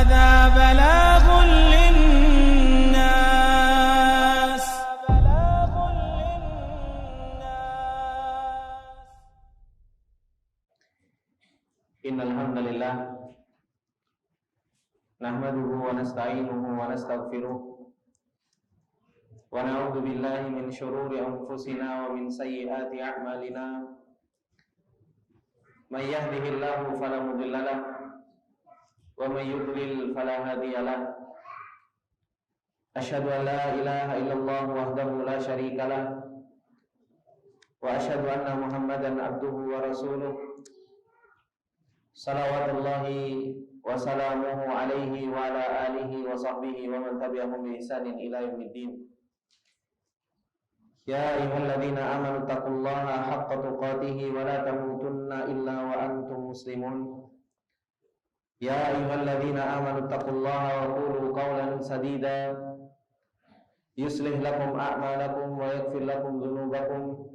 هذا بلاغ للناس إن الحمد لله نحمده ونستعينه ونستغفره ونعوذ بالله من شرور أنفسنا ومن سيئات أعمالنا من يهده الله فلا مضل له ومن يضلل فلا هادي له أشهد أن لا إله إلا الله وحده لا شريك له وأشهد أن محمدا عبده ورسوله salawatullahi wa salamuhu alaihi wa ala alihi wa sahbihi wa man tabi'ahum bi ihsanin ila yaumiddin. Ya ayyuhalladzina amanu taqullaha haqqa tuqatih wa la tamutunna illa wa antum muslimun. Ya ayyuhalladzina amanu taqullaha wa qulu qawlan sadida yuslih lakum a'malakum wa yaghfir lakum dhunubakum.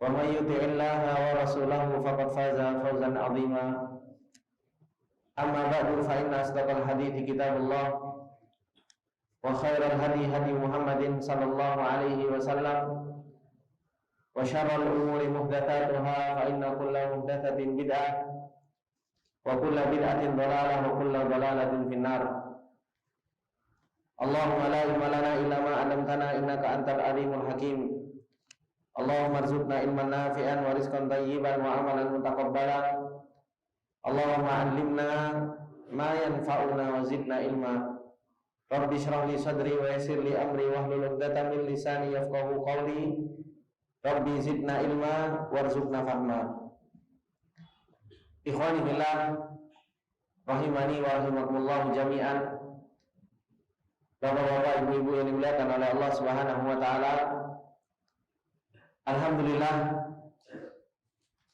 Wa may yuti'illaha wa rasulahu faqad faza fawzan 'azima. Amma ba'du fa inna asdaqal hadithi kitabullah wa khairal hadi hadi Muhammadin sallallahu alaihi wasallam wa syarral umuri muhdatsatuha fa inna kulla muhdatsatin bid'ah wa kulla bid'atin dhalalah wa kulla dhalalatin finnar. Allahumma la ilma lana illa ma 'allamtana innaka antal alimul hakim. Allahumma arzuqna ilman nafi'an wa rizqan thayyiban wa amalan mutaqabbalan. Allahumma 'allimna ma yanfa'una wa zidna ilma. Rabbi shrah li sadri wa yassir li amri wahlul 'uqdatam min lisani yafqahu qawli. Rabbi zidna ilma warzuqna fahma. Ikhwani billah rahimani wa rahimakumullah jami'an. Bapak-bapak, ibu-ibu yang dimuliakan oleh Allah Subhanahu wa taala. Alhamdulillah,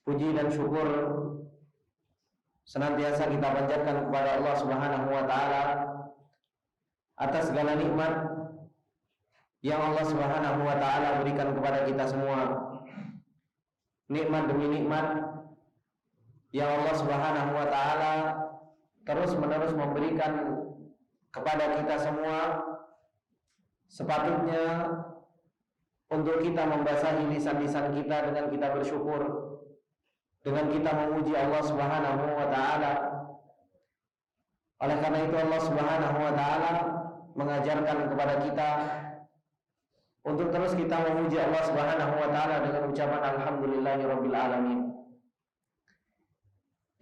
puji dan syukur senantiasa kita panjatkan kepada Allah Subhanahu wa taala atas segala nikmat yang Allah Subhanahu wa taala berikan kepada kita semua. Nikmat demi nikmat yang Allah Subhanahu wa taala terus-menerus memberikan kepada kita semua. Sepatutnya untuk kita membasahi lisan-lisan kita dengan kita bersyukur, dengan kita memuji Allah Subhanahu wa taala. Oleh karena itu Allah Subhanahu wa taala mengajarkan kepada kita untuk terus kita memuji Allah Subhanahu wa taala dengan ucapan alhamdulillahirabbil alamin.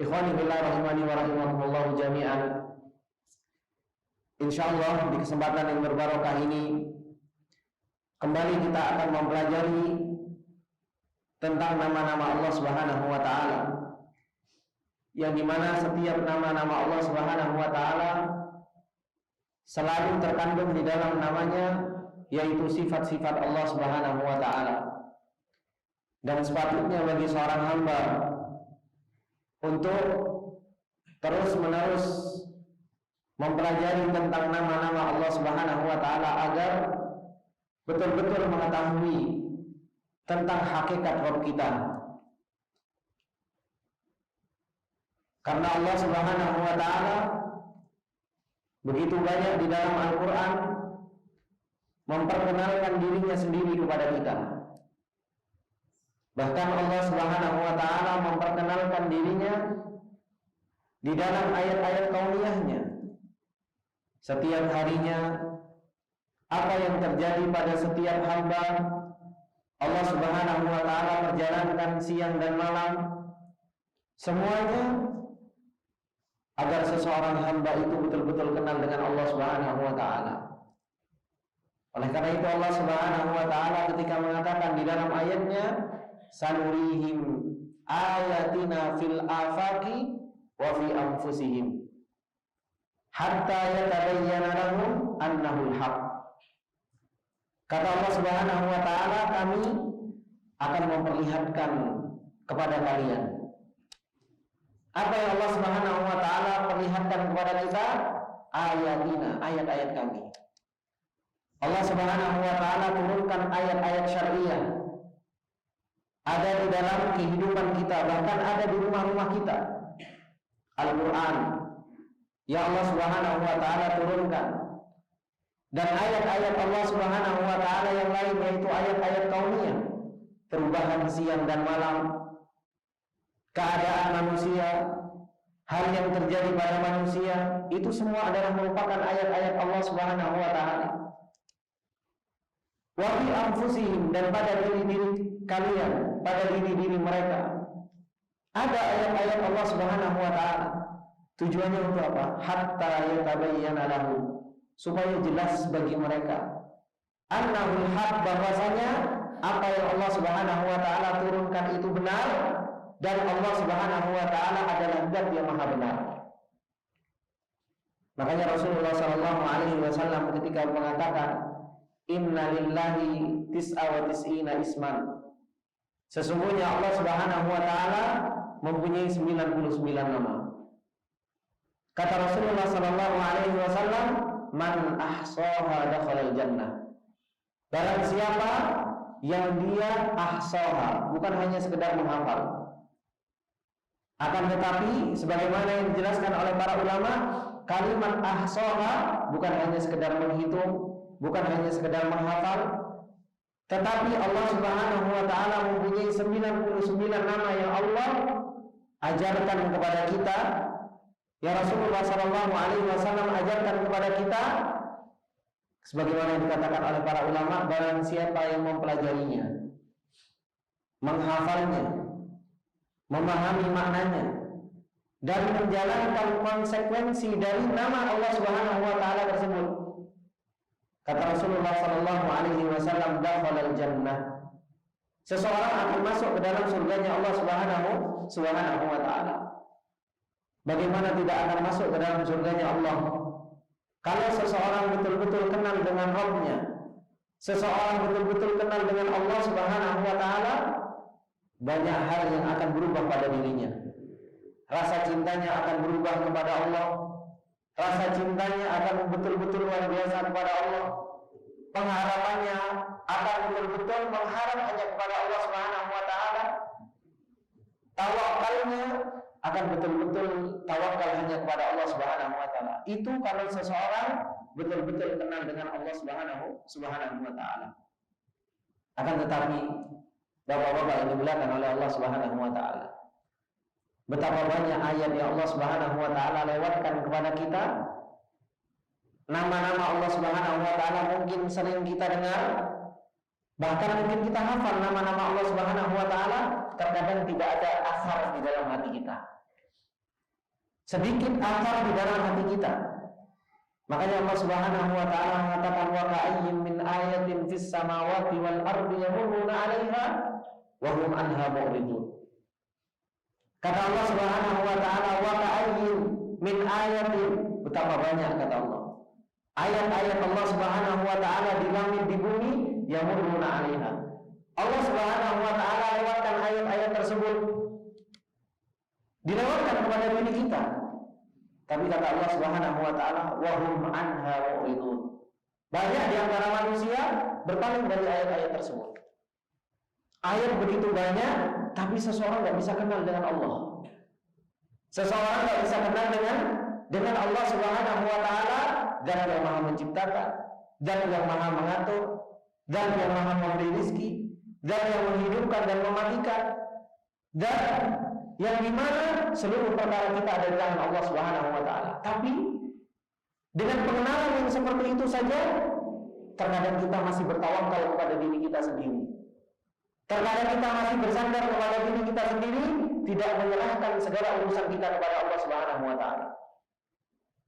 Ikhwani fillah rahimani wa rahimakumullah jami'an. Insyaallah di kesempatan yang berbarokah ini kembali kita akan mempelajari tentang nama-nama Allah Subhanahu wa taala, yang dimana setiap nama-nama Allah Subhanahu wa taala selalu terkandung di dalam namanya, yaitu sifat-sifat Allah Subhanahu wa taala. Dan sepatutnya bagi seorang hamba untuk terus-menerus mempelajari tentang nama-nama Allah Subhanahu wa taala agar betul-betul mengetahui tentang hakikat Rabb kita. Karena Allah Subhanahu wa taala begitu banyak di dalam Al-Qur'an memperkenalkan dirinya sendiri kepada kita. Bahkan Allah Subhanahu wa taala memperkenalkan dirinya di dalam ayat-ayat kauniyahnya. Setiap harinya, apa yang terjadi pada setiap hamba, Allah Subhanahu wa taala perjalankan siang dan malam, semuanya agar seseorang hamba itu betul-betul kenal dengan Allah Subhanahu wa taala. Oleh karena itu Allah Subhanahu wa taala ketika mengatakan di dalam ayatnya, sanurihim ayatina fil afaqi wa fi anfusihim hatta yatabayyana lahum annahul haqq. Kata Allah Subhanahu wa taala, kami akan memperlihatkan kepada kalian. Apa yang Allah Subhanahu wa taala perlihatkan kepada kita? Ayatina, ayat-ayat kami. Allah Subhanahu wa taala turunkan ayat-ayat syariah. Ada di dalam kehidupan kita, bahkan ada di rumah-rumah kita. Al-Qur'an yang Allah Subhanahu wa taala turunkan, dan ayat-ayat Allah Subhanahu wa taala yang lain, yaitu ayat-ayat kauniyah, perubahan siang dan malam, keadaan manusia, hal yang terjadi pada manusia, itu semua adalah merupakan ayat-ayat Allah Subhanahu wa taala. Wa fi anfusihim, dan pada diri-diri kalian, pada diri-diri mereka ada ayat-ayat Allah Subhanahu wa taala. Tujuannya untuk apa? Hatta yatabayyana lahu, supaya jelas bagi mereka, annahul haq, bahwasanya apa yang Allah Subhanahu wa taala turunkan itu benar, dan Allah Subhanahu wa taala adalah Zat yang Maha benar. Makanya Rasulullah sallallahu alaihi wasallam ketika mengatakan, inna lillahi tis'a wa tis'ina isman, sesungguhnya Allah Subhanahu wa taala mempunyai 99 nama. Kata Rasulullah sallallahu alaihi wasallam, man ahsaha dakhala al-jannah. Barang siapa yang dia ahsaha, bukan hanya sekedar menghafal, akan tetapi sebagaimana yang dijelaskan oleh para ulama, kalimat ahsaha bukan hanya sekedar menghitung, bukan hanya sekedar menghafal, tetapi Allah Subhanahu wa taala mempunyai 99 nama yang Allah ajarkan kepada kita, yang Rasulullah sallallahu alaihi wasallam ajarkan kepada kita, sebagaimana yang dikatakan oleh para ulama, barang siapa yang mempelajarinya, menghafalnya, memahami maknanya, dan menjalankan konsekuensi dari nama Allah Subhanahu wa taala tersebut, kata Rasulullah sallallahu alaihi wasallam, dakhalal jannah, seseorang akan masuk ke dalam surganya Allah Subhanahu wa taala. Bagaimana tidak akan masuk ke dalam surganya Allah? Kalau seseorang betul-betul kenal dengan Rabb-nya, seseorang betul-betul kenal dengan Allah Subhanahu wa taala, banyak hal yang akan berubah pada dirinya. Rasa cintanya akan berubah kepada Allah. Rasa cintanya akan betul-betul luar biasa kepada Allah. Pengharapannya akan betul-betul mengharap hanya kepada Allah Subhanahu wa taala. Tawakalnya akan betul-betul tawakal hanya kepada Allah Subhanahu wa taala. Itu kalau seseorang betul-betul kenal dengan Allah Subhanahu wa taala. Akan tetapi Bapak-bapak yang dimuliakan oleh Allah Subhanahu wa taala, betapa banyak ayat yang Allah Subhanahu wa taala lewatkan kepada kita. Nama-nama Allah Subhanahu wa taala mungkin sering kita dengar, bahkan mungkin kita hafal nama-nama Allah Subhanahu wa taala, terkadang tidak ada asar di dalam hati kita. Sedikit asar di dalam hati kita. Makanya Allah Subhanahu wa taala mengatakan, wa ka'ayyin min ayatin fis samawati wal ardi yamurruna 'alaiha wa hum anha mu'ridun. Kata Allah Subhanahu wa taala, wa ka'ayyin min ayatin, betapa banyak kata Allah, ayat-ayat Allah Subhanahu wa taala di langit di bumi, yamurruna 'alaiha. Allah Subhanahu wa taala lewatkan ayat-ayat tersebut, dilewatkan kepada diri kita. Tapi kata Allah Subhanahu wa taala, wa hum anha mu'ridun. Banyak di antara manusia berpaling dari ayat-ayat tersebut. Ayat begitu banyak, tapi seseorang tidak bisa kenal dengan Allah. Seseorang tidak bisa kenal dengan Allah Subhanahu wa taala, dan yang Maha menciptakan, dan yang Maha mengatur, dan yang Maha memberi rezeki, dan yang menghidupkan dan mematikan, dan yang dimana seluruh perkara kita ada di tangan Allah Subhanahu wa taala. Tapi dengan pengenalan yang seperti itu saja, terkadang kita masih bertawakal kepada diri kita sendiri. Terkadang kita masih bersandar kepada diri kita sendiri, tidak menyerahkan segala urusan kita kepada Allah Subhanahu wa taala.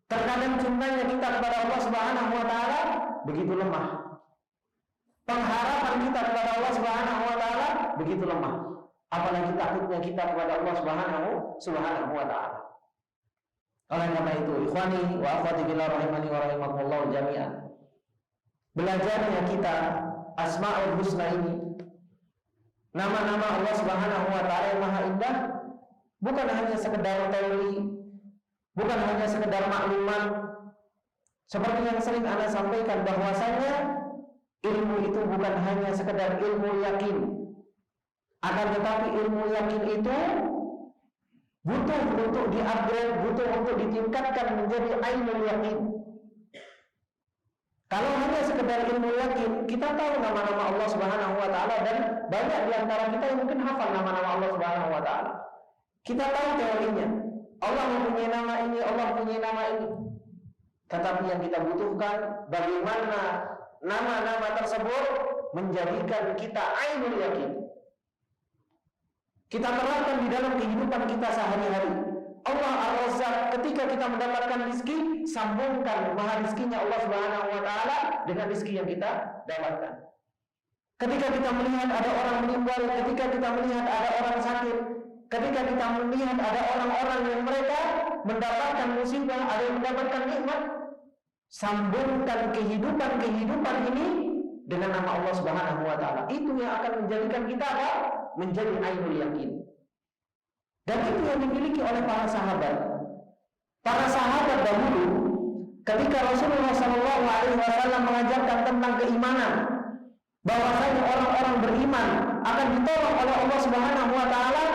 Terkadang cintanya kita kepada Allah Subhanahu wa taala begitu lemah. Pengharapan kita kepada Allah Subhanahu wa taala begitu lemah. Apalagi takutnya kita kepada Allah Subhanahu wa taala. Oleh karena itu, ikhwani wa akhwati fillah rahimani wa rahimakumullah jami'an, belajarnya kita Asmaul Husna ini, nama-nama Allah Subhanahu wa taala yang maha indah, bukan hanya sekedar teori, bukan hanya sekedar maklumat. Seperti yang sering Anda sampaikan, bahwasanya ilmu itu bukan hanya sekedar ilmu yakin. Akan tetapi ilmu yakin itu butuh untuk di-upgrade, butuh untuk ditingkatkan menjadi ainul yakin. Kalau hanya sekedar ilmu yakin, kita tahu nama-nama Allah Subhanahu wa taala dan banyak di antara kita yang mungkin hafal nama-nama Allah Subhanahu wa taala. Kita tahu teorinya. Allah mempunyai nama ini, Allah mempunyai nama ini. Tetapi yang kita butuhkan bagaimana nama-nama tersebut menjadikan kita ainul yakin. Kita terapkan di dalam kehidupan kita sehari-hari. Allah Ar-Razzaq, ketika kita mendapatkan rezeki, sambungkan maha rezekinya Allah Subhanahu wa taala dengan rezeki yang kita dapatkan. Ketika kita melihat ada orang meninggal, ketika kita melihat ada orang sakit, ketika kita melihat ada orang-orang yang mereka mendapatkan musibah, ada yang mendapatkan nikmat, sambungkan kehidupan ini dengan nama Allah Subhanahu wa taala. Itu yang akan menjadikan kita apa? Menjadi ainul yakin. Dan itu yang dimiliki oleh para sahabat. Para sahabat dahulu, ketika Rasulullah SAW mengajarkan tentang keimanan, bahwasanya orang-orang beriman akan ditolong oleh Allah Subhanahu wa taala,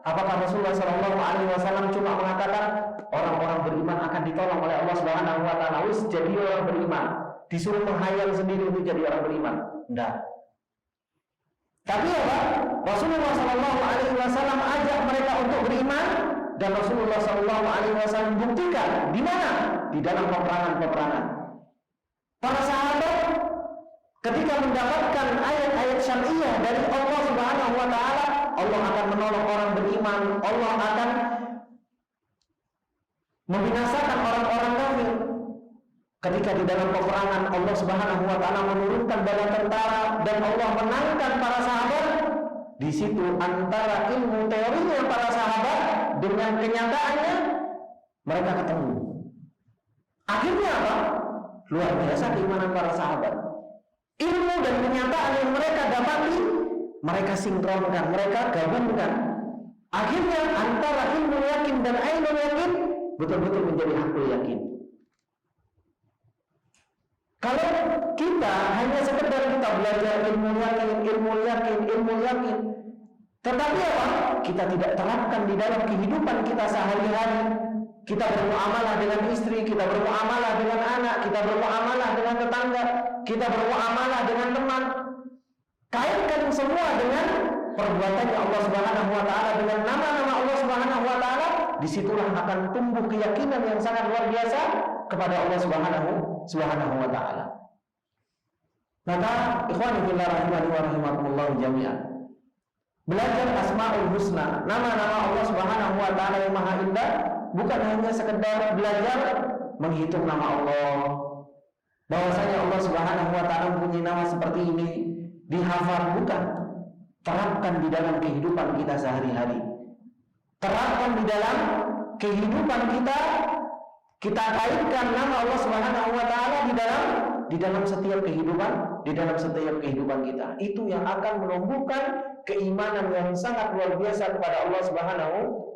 apakah Rasulullah SAW cuma mengatakan orang-orang beriman akan ditolong oleh Allah Subhanahu wa taala, wis jadi orang beriman, disuruh menghayal sendiri untuk jadi orang beriman? Enggak. Tapi apa? Rasulullah SAW ajak mereka untuk beriman, dan Rasulullah SAW buktikan di mana? Di dalam peperangan-peperangan. Para sahabat ketika mendapatkan ayat-ayat syariah dari Allah Subhanahu wa taala, Allah akan menolong orang beriman, Allah akan membinasakan orang-orang kafir. Ketika di dalam peperangan Allah Subhanahu wa taala menurunkan bala tentara dan Allah menangkan para sahabat, di situ antara ilmu teorinya para sahabat dengan kenyataannya mereka ketemu. Akhirnya apa? Luar biasa keimanan para sahabat. Ilmu dan kenyataan yang mereka dapati, mereka sinkronkan, mereka gabungkan. Akhirnya antara ilmu yakin dan ainul yakin betul-betul menjadi hakul yakin. Kalau kita hanya sekedar kita belajar ilmu yakin, tetapi apa? Kita tidak terapkan di dalam kehidupan kita sehari-hari. Kita bermuamalah dengan istri, kita bermuamalah dengan anak, kita bermuamalah dengan tetangga, kita bermuamalah dengan teman. Kaitkan semua dengan perbuatannya Allah Subhanahu wa taala, dengan nama-nama Allah Subhanahu wa taala, disitulah akan tumbuh keyakinan yang sangat luar biasa kepada Allah Subhanahu wa taala. Maka ikhwani fillah rahimani wa rahimakumullah jami'an, belajar Asmaul Husna, nama-nama Allah Subhanahu wa taala yang maha indah, bukan hanya sekedar belajar menghitung nama Allah, bahwasanya Allah Subhanahu wa taala mempunyai nama seperti ini, dihafal, bukan. Terapkan di dalam kehidupan kita sehari-hari. Terapkan di dalam kehidupan kita. Kita kaitkan nama Allah Subhanahu wa taala di dalam setiap kehidupan kita. Itu yang akan menumbuhkan keimanan yang sangat luar biasa kepada Allah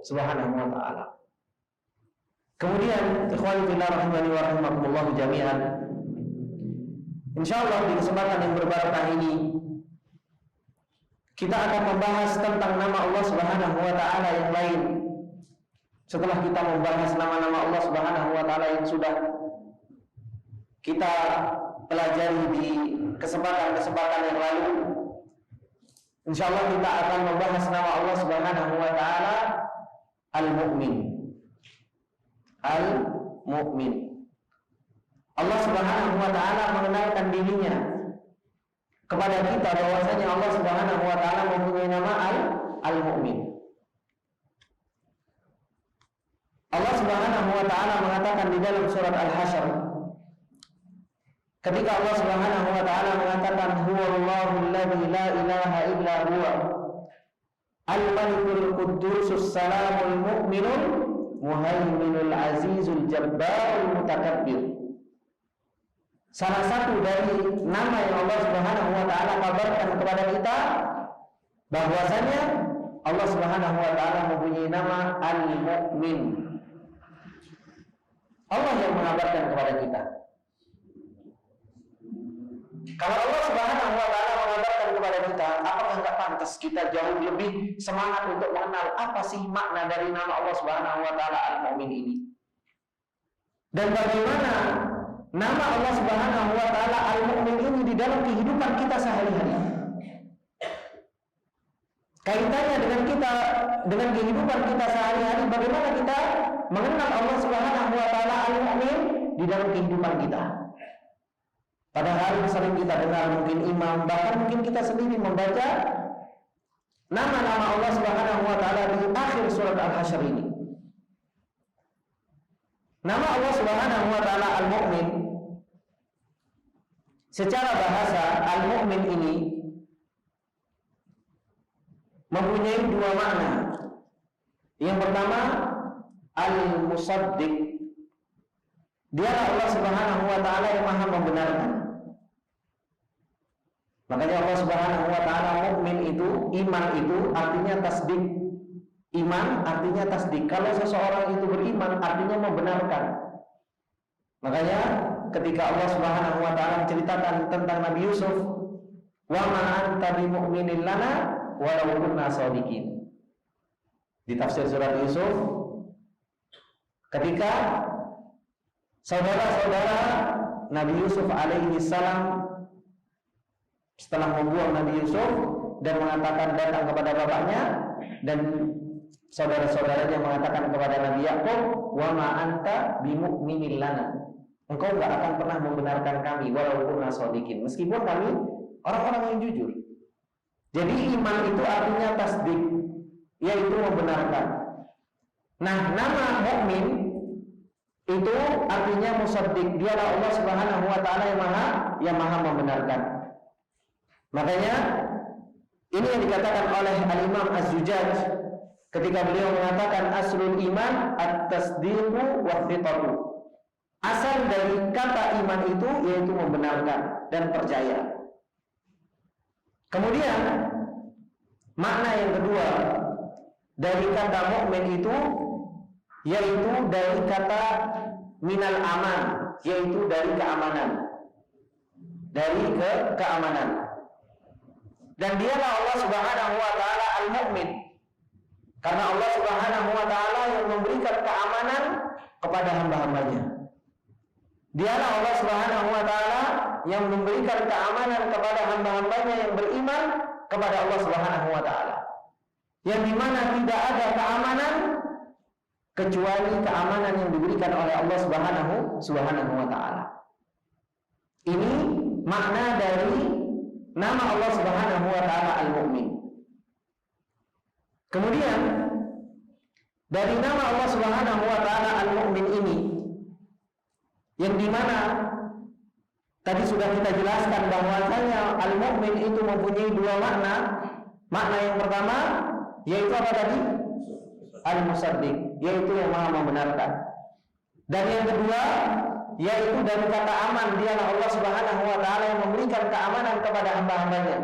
Subhanahu wa taala. Kemudian ikhwani fillah rahimani wa rahimakumullah jami'an, insyaallah di kesempatan yang berbarakah ini kita akan membahas tentang nama Allah Subhanahu wa taala yang lain. Setelah kita membahas nama-nama Allah Subhanahu wa taala yang sudah kita pelajari di kesempatan-kesempatan yang lalu, insyaallah kita akan membahas nama Allah Subhanahu wa taala Al-Mu'min. Al-Mu'min. Allah Subhanahu wa taala mengenalkan dirinya kepada kita bahwasanya Allah Subhanahu wa taala mempunyai nama Al-Mu'min. Allah Subhanahu wa taala mengatakan di dalam surat Al-Hasyr, ketika Allah Subhanahu wa taala mengatakan huwallahu alladzi la ilaha illa huwa al-malikul quddusus salamul mu'minul muhaiminul azizul jabbarul mutakabbir. Salah satu dari nama yang Allah Subhanahu wa taala kabarkan kepada kita bahwasanya Allah Subhanahu wa taala mempunyai nama Al-Mu'min. Allah yang mengabarkan kepada kita. Kalau Allah Subhanahu wa taala mengabarkan kepada kita kita, apakah nggak pantas kita jauh lebih semangat untuk mengenal apa sih makna dari nama Allah Subhanahu wa taala Al-Mu'min ini? Dan bagaimana nama Allah Subhanahu wa taala Al-Mu'min ini di dalam kehidupan kita sehari-hari? Kaitannya dengan kehidupan kita sehari-hari, bagaimana kita mengenal Allah Subhanahu wa taala Al-Mu'min di dalam kehidupan kita? Padahal sering kita dengar mungkin imam, bahkan mungkin kita sendiri membaca nama-nama Allah Subhanahu wa taala di akhir surat Al-Hasyr ini. Nama Allah Subhanahu wa taala Al-Mu'min, secara bahasa Al-Mu'min ini mempunyai dua makna. Yang pertama, Al-Musaddiq. Dialah Allah Subhanahu wa taala yang Maha membenarkan. Makanya Allah Subhanahu wa taala mukmin itu, iman itu artinya tasdik. Iman artinya tasdik. Kalau seseorang itu beriman artinya membenarkan. Makanya ketika Allah Subhanahu wa taala menceritakan tentang Nabi Yusuf, "Wa ma anta bimu'minin lana walau kunna shadiqin." Di tafsir surat Yusuf, ketika saudara-saudara Nabi Yusuf alaihi salam setelah membuang Nabi Yusuf dan mengatakan datang kepada bapaknya, dan saudara-saudaranya mengatakan kepada Nabi Yakub, "Wa ma anta bimu'minin lana." Engkau enggak akan pernah membenarkan kami walaupun shadiqin, meskipun kami orang-orang yang jujur. Jadi iman itu artinya tasdik, yaitu membenarkan. Nah, nama mukmin itu artinya musaddiq. Dialah Allah Subhanahu wa taala yang maha membenarkan. Makanya ini yang dikatakan oleh Al-Imam Az-Zujaj ketika beliau mengatakan aslul iman at-tasdiqu wa fiqhu. Asal dari kata iman itu yaitu membenarkan dan percaya. Kemudian makna yang kedua dari kata mukmin itu yaitu dari kata minal aman, yaitu dari keamanan. Dari keamanan. Dan dialah Allah Subhanahu wa taala Al-Mu'min. Karena Allah Subhanahu wa taala yang memberikan keamanan kepada hamba-hambanya. Dialah Allah Subhanahu wa taala yang memberikan keamanan kepada hamba-hambanya yang beriman kepada Allah Subhanahu wa taala. Yang dimana tidak ada keamanan kecuali keamanan yang diberikan oleh Allah Subhanahu wa taala. Ini makna dari nama Allah Subhanahu wa taala Al-Mu'min. Kemudian dari nama Allah Subhanahu wa taala Al-Mu'min ini, yang dimana tadi sudah kita jelaskan bahwasanya Al-Mu'min itu mempunyai dua makna. Makna yang pertama yaitu apa tadi? Al-Musaddiq, yaitu yang maha membenarkan. Dan yang kedua yaitu dari kata aman, dialah Allah Subhanahu wa taala yang memberikan keamanan kepada hamba-hambanya.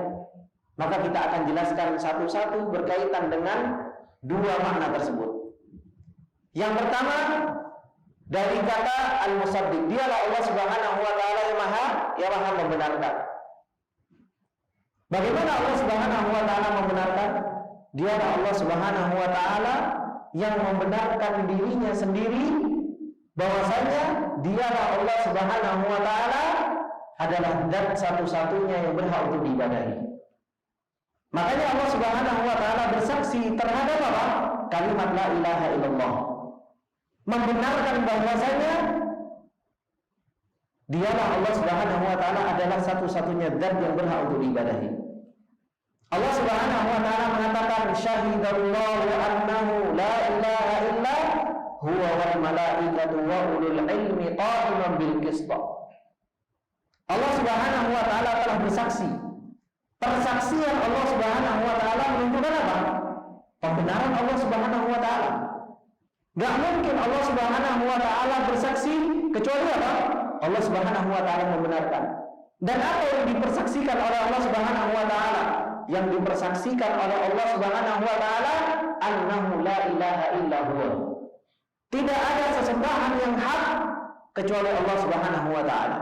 Maka kita akan jelaskan satu-satu berkaitan dengan dua makna tersebut. Yang pertama dari kata al-musaddiq, dialah Allah Subhanahu wa taala yang maha membenarkan. Bagaimana Allah Subhanahu wa taala membenarkan? Dialah Allah Subhanahu wa taala yang membenarkan dirinya sendiri bahwasanya dialah Allah Subhanahu wa taala adalah zat satu-satunya yang berhak untuk diibadahi. Makanya Allah Subhanahu wa taala bersaksi terhadap apa? Kalimat la ilaha illallah. Membenarkan bahwasanya dialah Allah Subhanahu wa taala adalah satu-satunya zat yang berhak untuk diibadahi. Allah Subhanahu wa taala mengatakan syahidallahu annahu la ilaha illa huwa wal malaikatu wa ulul ilmi qa'iman bil qist. Allah Subhanahu wa taala telah bersaksi. Persaksian Allah Subhanahu wa taala menunjukkan apa? Pembenaran Allah Subhanahu wa taala. Gak mungkin Allah Subhanahu wa taala bersaksi kecuali apa? Allah Subhanahu wa taala membenarkan. Dan apa yang dipersaksikan oleh Allah Subhanahu wa taala? Yang dipersaksikan oleh Allah Subhanahu wa taala annahu la ilaha illa huwa. Tidak ada sesembahan yang hak kecuali Allah Subhanahu wa taala.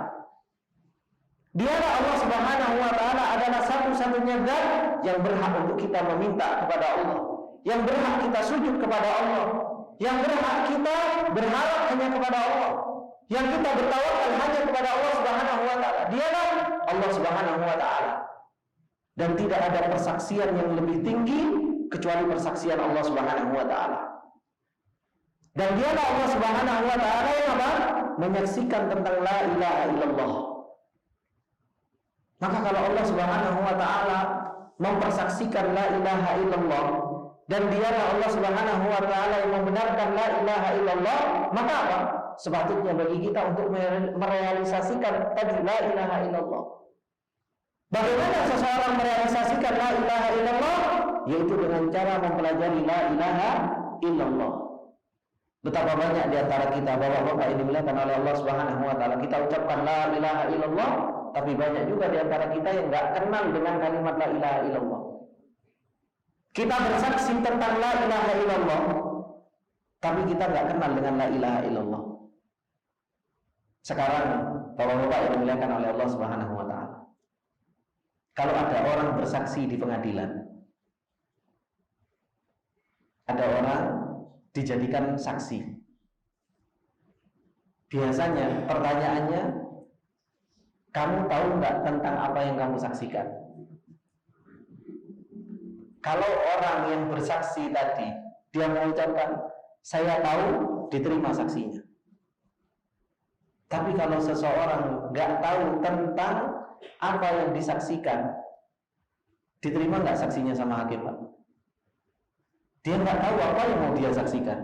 Dialah Allah Subhanahu wa taala adalah satu-satunya zat yang berhak untuk kita meminta kepada Allah, yang berhak kita sujud kepada Allah, yang berhak kita berharap hanya kepada Allah, yang kita bertawakal hanya kepada Allah Subhanahu wa taala. Dialah Allah Subhanahu wa taala. Dan tidak ada persaksian yang lebih tinggi kecuali persaksian Allah Subhanahu wa taala. Dan dialah Allah Subhanahu wa taala yang apa? Menyaksikan tentang la ilaha illallah. Maka kalau Allah Subhanahu wa taala mempersaksikan la ilaha illallah dan dialah Allah Subhanahu wa taala yang membenarkan la ilaha illallah, maka apa? Sepatutnya bagi kita untuk merealisasikan tadi la ilaha illallah. Bagaimana seseorang merealisasikan la ilaha illallah? Yaitu dengan cara mempelajari la ilaha illallah. Betapa banyak di antara kita bapak-bapak yang dimuliakan oleh Allah Subhanahu wa taala, kita ucapkan la ilaha illallah, tapi banyak juga di antara kita yang enggak kenal dengan kalimat la ilaha illallah. Kita bersaksi tentang la ilaha illallah, tapi kita enggak kenal dengan la ilaha illallah. Sekarang bapak-bapak yang dimuliakan oleh Allah Subhanahu wa taala, kalau ada orang bersaksi di pengadilan, ada orang dijadikan saksi. Biasanya pertanyaannya, kamu tahu nggak tentang apa yang kamu saksikan? Kalau orang yang bersaksi tadi, dia mengucapkan, saya tahu, diterima saksinya. Tapi kalau seseorang nggak tahu tentang apa yang disaksikan, diterima nggak saksinya sama hakim, Pak? Dia nggak tahu apa yang mau dia saksikan,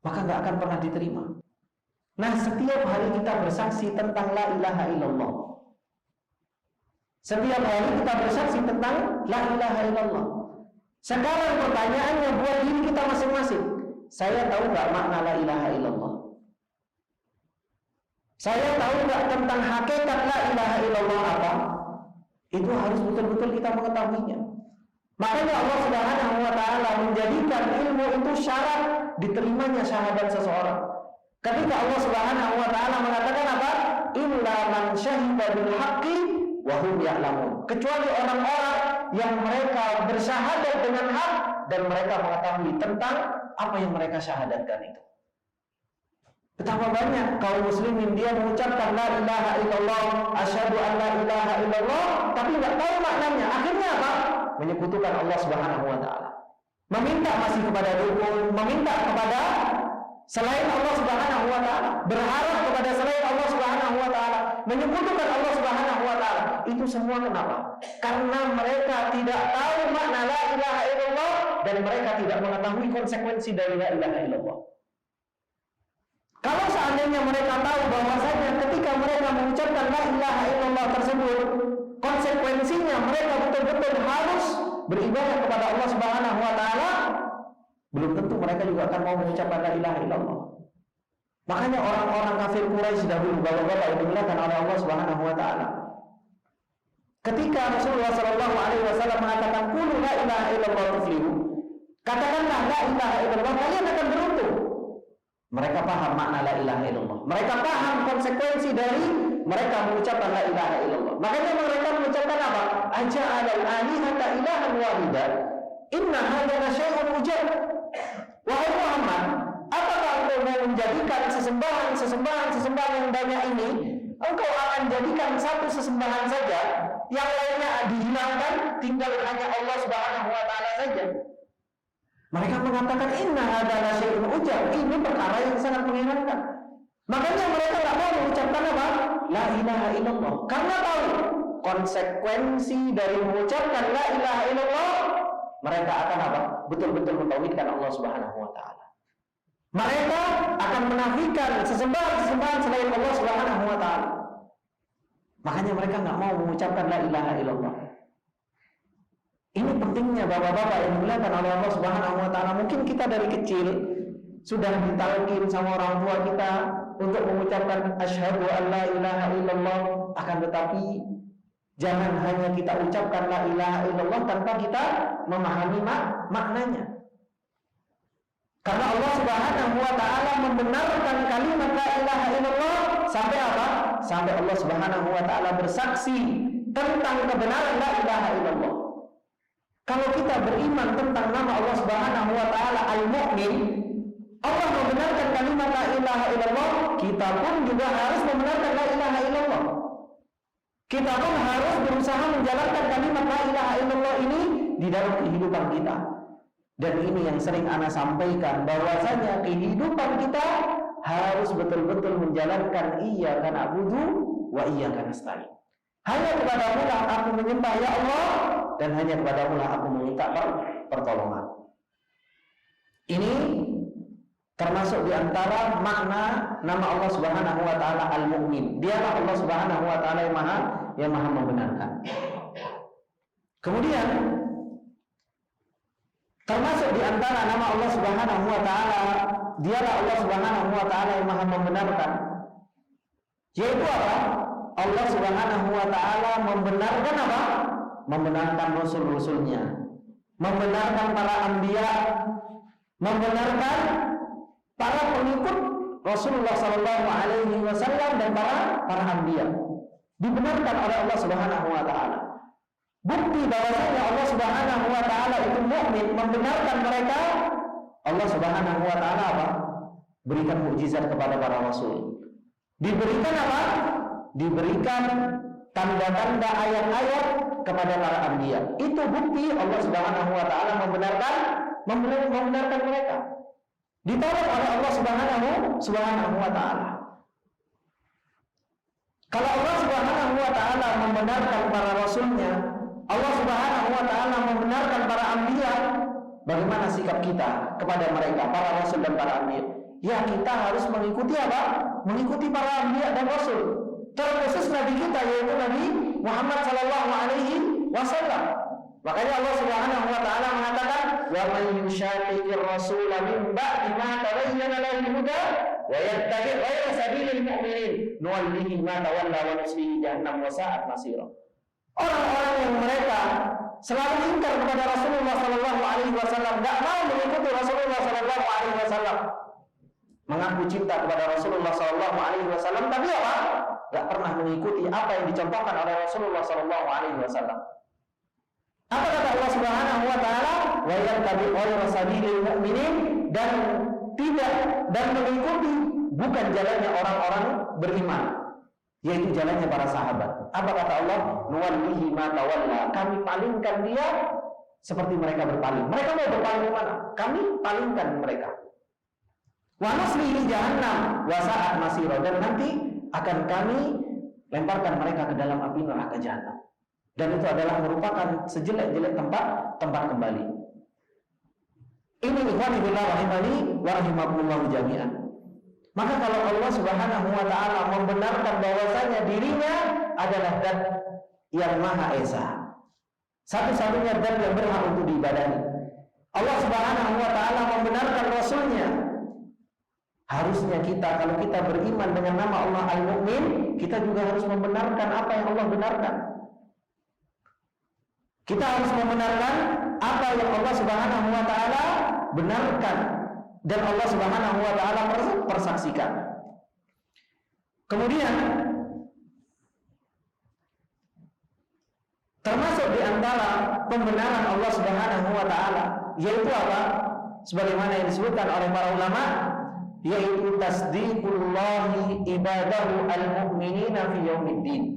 maka nggak akan pernah diterima. Nah, setiap hari kita bersaksi tentang la ilaha illallah. Setiap hari kita bersaksi tentang la ilaha illallah. Sekarang pertanyaannya buat diri kita masing-masing, saya tahu nggak makna la ilaha illallah? Saya tahu nggak tentang hakikat la ilaha illallah apa? Itu harus betul-betul kita mengetahuinya. Makanya Allah Subhanahu wa taala menjadikan ilmu itu syarat diterimanya syahadat seseorang. Ketika Allah Subhanahu wa taala mengatakan apa? Illa man syahida bil haqqi wa hum ya'lamun. Kecuali orang-orang yang mereka bersyahadat dengan hak dan mereka mengetahui tentang apa yang mereka syahadatkan itu. Betapa banyak kaum muslimin dia mengucapkan la ilaha illallah, asyhadu an la ilaha illallah, tapi enggak tahu maknanya. Akhirnya apa? Menyekutukan Allah Subhanahu wa taala. Meminta masih kepada dukun, meminta kepada selain Allah Subhanahu wa taala, berharap kepada selain Allah Subhanahu wa taala, menyekutukan Allah Subhanahu wa taala. Itu semua kenapa? Karena mereka tidak tahu makna la ilaha illallah dan mereka tidak mengetahui konsekuensi dari la ilaha illallah. Kalau seandainya mereka tahu bahwasanya ketika mereka mengucapkan la ilaha illallah tersebut, konsekuensinya mereka betul-betul harus beribadah kepada Allah Subhanahu wa taala, belum tentu mereka juga akan mau mengucapkan la ilaha illallah. Makanya orang-orang kafir Quraisy dahulu, bapak-bapak yang dimuliakan oleh Allah Subhanahu wa taala, ketika Rasulullah sallallahu alaihi wasallam mengatakan qul la ilaha illallah tuflihu, katakanlah la ilaha illallah, kalian akan beruntung. Mereka paham makna la ilaha illallah. Mereka paham konsekuensi dari mereka mengucapkan la ilaha illallah. Makanya mereka mengucapkan apa? Aja'alal alihata ilahan wahida. Inna hadza syai'un ujab. Wahai Muhammad, apakah engkau mau menjadikan sesembahan yang banyak ini, engkau akan jadikan satu sesembahan saja, yang lainnya dihilangkan, tinggal hanya Allah Subhanahu wa taala saja? Mereka mengatakan inna hadzal syai'un ujab, ini perkara yang sangat mengherankan. Makanya mereka tidak mau mengucapkan apa? La ilaha illallah. Karena tahu konsekuensi dari mengucapkan la ilaha illallah, mereka akan apa? Betul-betul mentauhidkan Allah Subhanahu wa taala. Mereka akan menafikan sesembahan selain Allah Subhanahu wa taala. Makanya mereka nggak mau mengucapkan la ilaha illallah. Ini pentingnya bapak-bapak yang dimuliakan oleh Allah Subhanahu wa taala. Mungkin kita dari kecil sudah ditalkin sama orang tua kita untuk mengucapkan asyhadu an la ilaha illallah, akan tetapi jangan hanya kita ucapkan la ilaha illallah tanpa kita memahami maknanya. Karena Allah Subhanahu wa taala membenarkan kalimat la ilaha illallah sampai apa? Sampai Allah Subhanahu wa taala bersaksi tentang kebenaran la ilaha illallah. Kalau kita beriman tentang nama Allah Subhanahu wa taala Al-Mu'min, Allah membenarkan kalimat la ilaha illallah, kita pun juga harus membenarkan la ilaha illallah. Kita pun harus berusaha menjalankan kalimat la ilaha illallah ini di dalam kehidupan kita. Dan ini yang sering ana sampaikan, bahwasanya kehidupan kita harus betul-betul menjalankan iyyaka na'budu wa iyyaka nasta'in. Hanya kepadamu lah aku menyembah ya Allah, dan hanya kepadamu lah aku meminta pertolongan. Ini termasuk di antara makna nama Allah Subhanahu wa taala Al-Mu'min. Dialah Allah Subhanahu wa taala yang maha membenarkan. Kemudian termasuk di antara nama Allah Subhanahu wa taala, dialah Allah Subhanahu wa taala yang maha membenarkan. Yaitu apa? Allah Subhanahu wa taala membenarkan apa? Membenarkan rasul-rasulnya, membenarkan para anbiya, membenarkan para pengikut Rasulullah sallallahu alaihi wasallam dan para anbiya. Dibenarkan oleh Allah Subhanahu wa taala. Bukti bahwasanya Allah Subhanahu wa taala itu mukmin, membenarkan mereka, Allah Subhanahu wa taala apa? Berikan mukjizat kepada para rasul. Diberikan apa? Diberikan tanda-tanda ayat-ayat kepada para anbiya. Itu bukti Allah Subhanahu wa taala membenarkan mereka. Ditolong oleh Allah Subhanahu wa taala. Kalau Allah Subhanahu wa taala membenarkan para rasulnya, Allah Subhanahu wa taala membenarkan para anbiya, bagaimana sikap kita kepada mereka, para rasul dan para anbiya? Ya, kita harus mengikuti apa? Mengikuti para anbiya dan rasul. Terkhusus Nabi kita, yaitu Nabi Muhammad sallallahu alaihi wasallam. Makanya Allah Subhanahu wa taala mengatakan, "Wa man yushaqiqir rasula min ba'di ma tabayyana lahu al-huda wa yattabi' ghayra sabilil mu'minin nuwallihi ma tawalla wa nuslihi jahannam wa sa'at masira." Orang-orang yang mereka selalu ingkar kepada Rasulullah sallallahu alaihi wasallam, enggak mau mengikuti Rasulullah sallallahu alaihi wasallam, mengaku cinta kepada Rasulullah sallallahu alaihi wasallam, tapi apa? Enggak pernah mengikuti apa yang dicontohkan oleh Rasulullah sallallahu alaihi wasallam. Apa kata Allah Subhanahu wa taala? Wa yattabi' ghayra sabilil mu'minin, dan mengikuti bukan jalannya orang-orang beriman, yaitu jalannya para sahabat. Apa kata Allah? Nuwallihi ma tawalla, kami palingkan dia seperti mereka berpaling. Mereka mau berpaling ke mana? Kami palingkan mereka. Wa nuslihi jahannam wa sa'at masira, dan nanti akan kami lemparkan mereka ke dalam api neraka jahanam. Dan itu adalah merupakan sejelek-jelek tempat kembali. Ini ikhwani billah rahimani wa rahimakumullah jami'an. Maka kalau Allah Subhanahu wa taala membenarkan bahwasanya dirinya adalah zat yang Maha Esa, satu-satunya zat yang berhak untuk diibadahi. Allah Subhanahu wa taala membenarkan rasulnya. Harusnya kita, kalau kita beriman dengan nama Allah Al-Mu'min, kita juga harus membenarkan apa yang Allah benarkan. Kita harus membenarkan apa yang Allah Subhanahu wa taala benarkan dan Allah Subhanahu wa taala persaksikan. Kemudian termasuk di antara pembenaran Allah Subhanahu wa taala, yaitu apa? Sebagaimana yang disebutkan oleh para ulama, yaitu tasdiqullahi ibadahu al-mu'minina fi yaumiddin.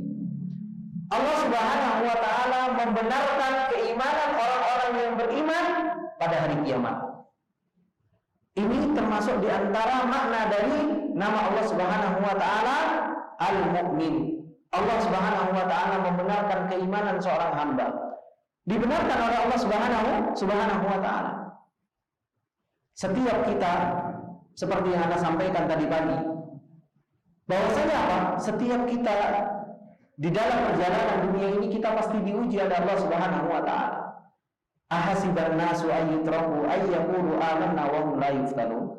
Allah Subhanahu wa taala membenarkan keimanan orang-orang yang beriman pada hari kiamat. Ini termasuk di antara makna dari nama Allah Subhanahu wa taala Al-Mu'min. Allah Subhanahu wa taala membenarkan keimanan seorang hamba. Dibenarkan oleh Allah Subhanahu wa taala. Setiap kita, seperti yang Anda sampaikan tadi pagi, bahwasanya apa? Setiap kita di dalam perjalanan dunia ini kita pasti diuji oleh Allah Subhanahu wa taala. Ahasiban nasu ayyutraku ayyaqulu amanna wa hum la yuftanun.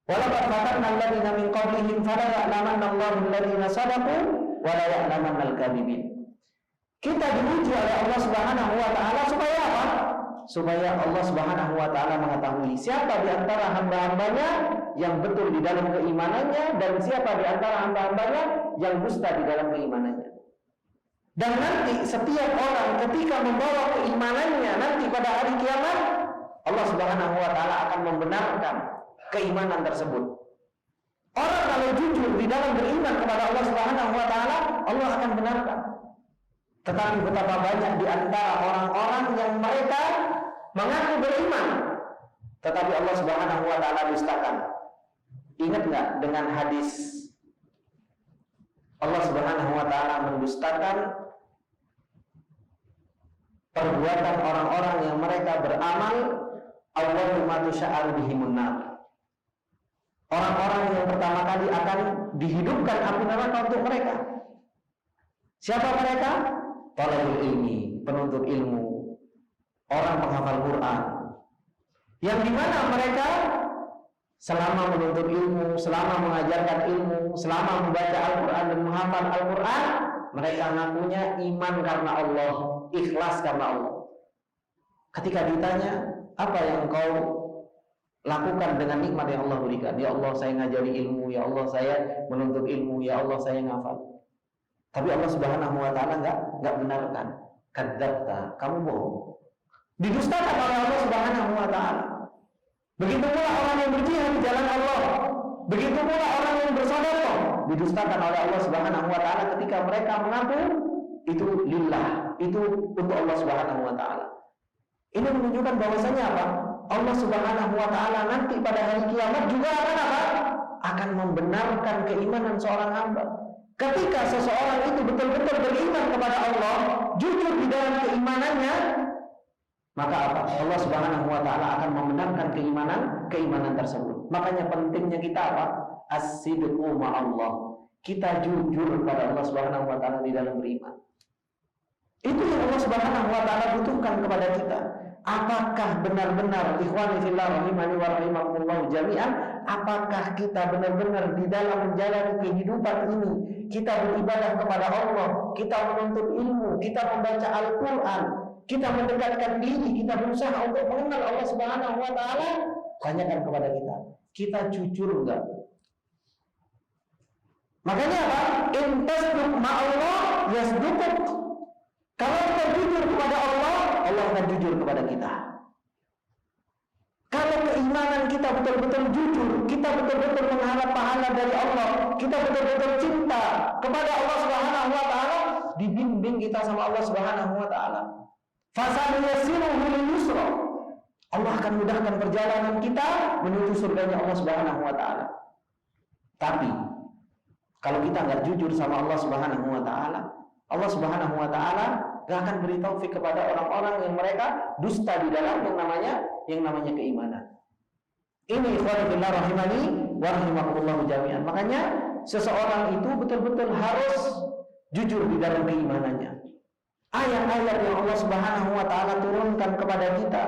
Wa laqad fatanna alladziina min qablihim fala ya'lamanna Allahu alladziina sadaqu wa la ya'lamanna al-kadhibin. Kita diuji oleh Allah Subhanahu wa taala supaya apa? supaya Allah Subhanahu wa taala mengetahui siapa di antara hamba-hambanya yang betul di dalam keimanannya dan siapa di antara hamba-hambanya yang dusta di dalam keimanannya. Dan nanti setiap orang ketika membawa keimanannya nanti pada hari kiamat, Allah Subhanahu wa taala akan membenarkan keimanan tersebut. Orang kalau jujur di dalam beriman kepada Allah Subhanahu wa taala, Allah akan benarkan. Tetapi betapa banyak di antara orang-orang yang mereka mengaku beriman, tetapi Allah Subhanahu wa taala dustakan. Ingat enggak dengan hadis Allah Subhanahu wa taala mendustakan perbuatan orang-orang yang mereka beramal awwalu ma tusya'aru bihimun nar. Orang-orang yang pertama kali akan dihidupkan api neraka untuk mereka. Siapa mereka? Talabul ilmi, penuntut ilmu, orang penghafal Quran. Yang dimana mereka selama menuntut ilmu, selama mengajarkan ilmu, selama membaca Al-Quran dan menghafal Al-Quran, mereka ngakunya iman karena Allah, ikhlas karena Allah. Ketika ditanya, apa yang engkau lakukan dengan nikmat yang Allah berikan? Ya Allah, saya ngajari ilmu. Ya Allah, saya menuntut ilmu. Ya Allah, saya ngafal. Tapi Allah Subhanahu wa taala enggak benarkan. Kadzabta, kamu bohong. Didustakan oleh Allah Subhanahu wa taala. Begitu pula orang yang berjihad di jalan Allah. Begitu pula orang yang bersedekah didustakan oleh Allah Subhanahu wa taala ketika mereka mengaku itu lillah, itu untuk Allah Subhanahu wa taala. Ini menunjukkan bahwasanya apa? Allah Subhanahu wa taala nanti pada hari kiamat juga akan apa? Akan membenarkan keimanan seorang hamba. Ketika seseorang itu betul-betul beriman kepada Allah, jujur di dalam keimanannya, maka apa? Allah Subhanahu wa taala akan membenarkan keimanan tersebut. Makanya pentingnya kita apa? As-sidqu ma'allah. Kita jujur kepada Allah Subhanahu wa taala di dalam beriman. Itu yang Allah Subhanahu wa taala butuhkan kepada kita. Apakah benar-benar ikhwani fillah rahimani wa rahimakumullah jami'an, apakah kita benar-benar di dalam menjalani kehidupan ini kita beribadah kepada Allah, kita menuntut ilmu, kita membaca Al-Qur'an, kita mendekatkan diri, kita berusaha untuk mengenal Allah Subhanahu wa taala? Tanyakan kepada kita. Kita jujur enggak? Makanya apa? In tasduq ma'allah yasduquk. Kalau kita jujur kepada Allah, Allah akan jujur kepada kita. Kalau keimanan kita betul-betul jujur, kita betul-betul mengharap pahala dari Allah, kita betul-betul cinta kepada Allah Subhanahu wa taala, dibimbing kita sama Allah Subhanahu wa taala. Fasanuyassiruhu lil-yusra. Allah akan mudahkan perjalanan kita menuju surganya Allah Subhanahu wa taala. Tapi kalau kita nggak jujur sama Allah Subhanahu wa taala, Allah Subhanahu wa taala gak akan beri taufik kepada orang-orang yang mereka dusta di dalam yang namanya keimanan. Ini ikhwan fillah rahimani wa rahimakumullah jami'an. Makanya seseorang itu betul-betul harus jujur di dalam keimanannya. Ayat-ayat yang Allah Subhanahu wa taala turunkan kepada kita,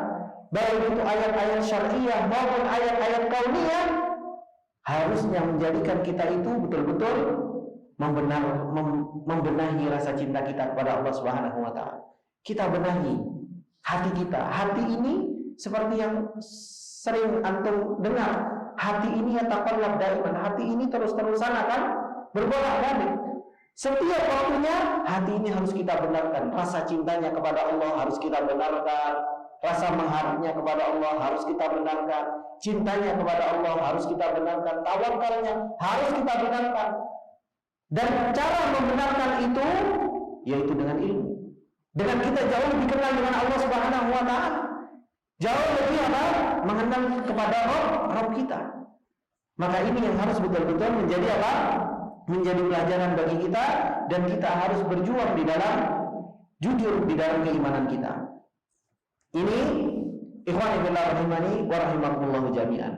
baik itu ayat-ayat syar'iyah maupun ayat-ayat kauniyah, harusnya menjadikan kita itu betul-betul membenahi rasa cinta kita kepada Allah Subhanahu wa taala. Kita benahi hati kita. Hati ini seperti yang sering antum dengar, hati ini yataqallab daiman. Hati ini terus-terusan akan berbolak-balik. Setiap waktunya hati ini harus kita benarkan. Rasa cintanya kepada Allah harus kita benarkan. Rasa mengharapnya kepada Allah harus kita benarkan. Cintanya kepada Allah harus kita benarkan. Tawakalnya harus kita benarkan. Dan cara membenarkan itu yaitu dengan ilmu. Dengan kita jauh lebih kenal dengan Allah Subhanahu wa taala. Jauh lebih apa? Mengenal kepada Rabb kita. Maka ini yang harus betul-betul menjadi apa? Menjadi pelajaran bagi kita, dan kita harus berjuang di dalam jujur di dalam keimanan kita. Ini ikhwani fillah rahimani wa rahimakumullah jami'an.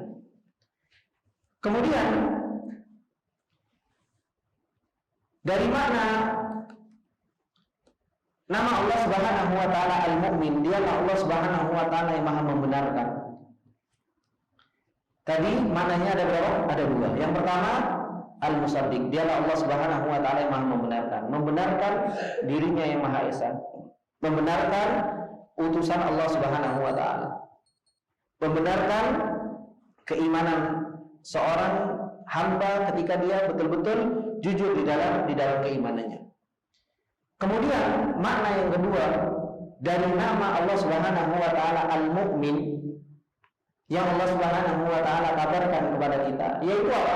Kemudian dari mana nama Allah Subhanahu wa taala Al-Mu'min? Dialah Allah Subhanahu wa taala yang Maha membenarkan. Tadi maknanya ada berapa? Ada dua. Yang pertama Al-Musaddiq. Dialah Allah Subhanahu wa taala yang Maha membenarkan. Membenarkan dirinya yang Maha Esa. Membenarkan utusan Allah Subhanahu wa taala. Membenarkan keimanan seorang hamba ketika dia betul-betul jujur di dalam keimanannya. Kemudian makna yang kedua dari nama Allah Subhanahu wa taala Al-Mu'min yang Allah Subhanahu wa taala kabarkan kepada kita, yaitu apa?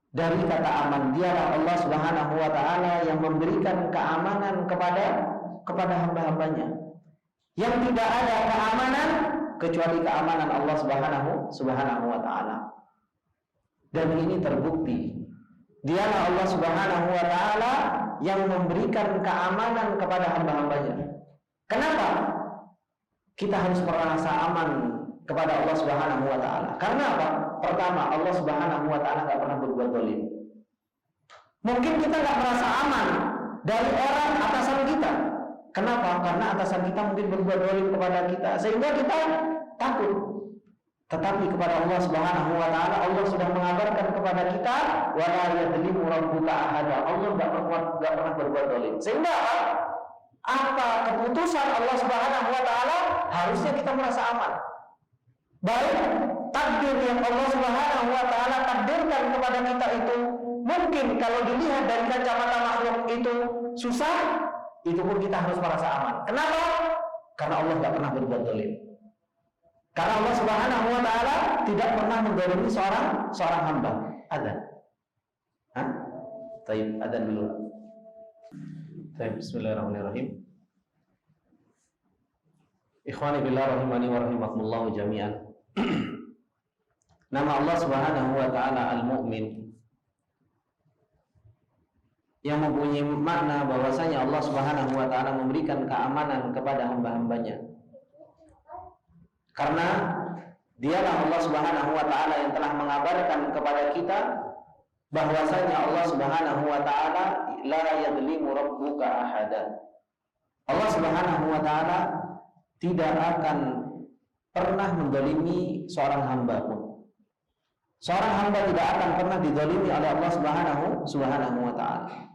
Dari kata aman. Dialah Allah Subhanahu wa taala yang memberikan keamanan kepada hamba-hambanya. Yang tidak ada keamanan kecuali keamanan Allah Subhanahu wa taala. Dan ini terbukti. Dialah Allah Subhanahu wa taala yang memberikan keamanan kepada hamba-hambanya. Kenapa kita harus merasa aman kepada Allah Subhanahu wa taala? Karena apa? Pertama, Allah Subhanahu wa taala enggak pernah berbuat zalim. Mungkin kita enggak merasa aman dari orang atasan kita. Kenapa? Karena atasan kita mungkin berbuat zalim kepada kita sehingga kita takut. Tetapi kepada Allah Subhanahu wa taala, Allah sudah mengabarkan kepada kita, wa la yadlimu rabbuka ahada. Allah enggak pernah berbuat zalim. Sehingga apa keputusan Allah Subhanahu wa taala harusnya kita merasa aman. Baik takdir yang Allah Subhanahu wa taala takdirkan kepada kita itu mungkin kalau dilihat dari kacamata makhluk itu susah, itu pun kita harus merasa aman. Kenapa? Karena Allah enggak pernah berbuat zalim. Karena Allah Subhanahu wa taala tidak pernah menzalimi seorang hamba. Adzan. Baik, adzan dulu. Baik, bismillahirrahmanirrahim. Ikhwani billah rahimani wa rahimakumullah jami'an. Nama Allah Subhanahu wa taala Al-Mu'min yang mempunyai makna bahwasanya Allah Subhanahu wa taala memberikan keamanan kepada hamba-hambanya. Karena dialah Allah Subhanahu wa taala yang telah mengabarkan kepada kita bahwasanya Allah Subhanahu wa taala la yadlimu rabbuka ahada. Allah Subhanahu wa taala tidak akan pernah menzalimi seorang hamba pun. Seorang hamba tidak akan pernah dizalimi oleh Allah Subhanahu wa taala.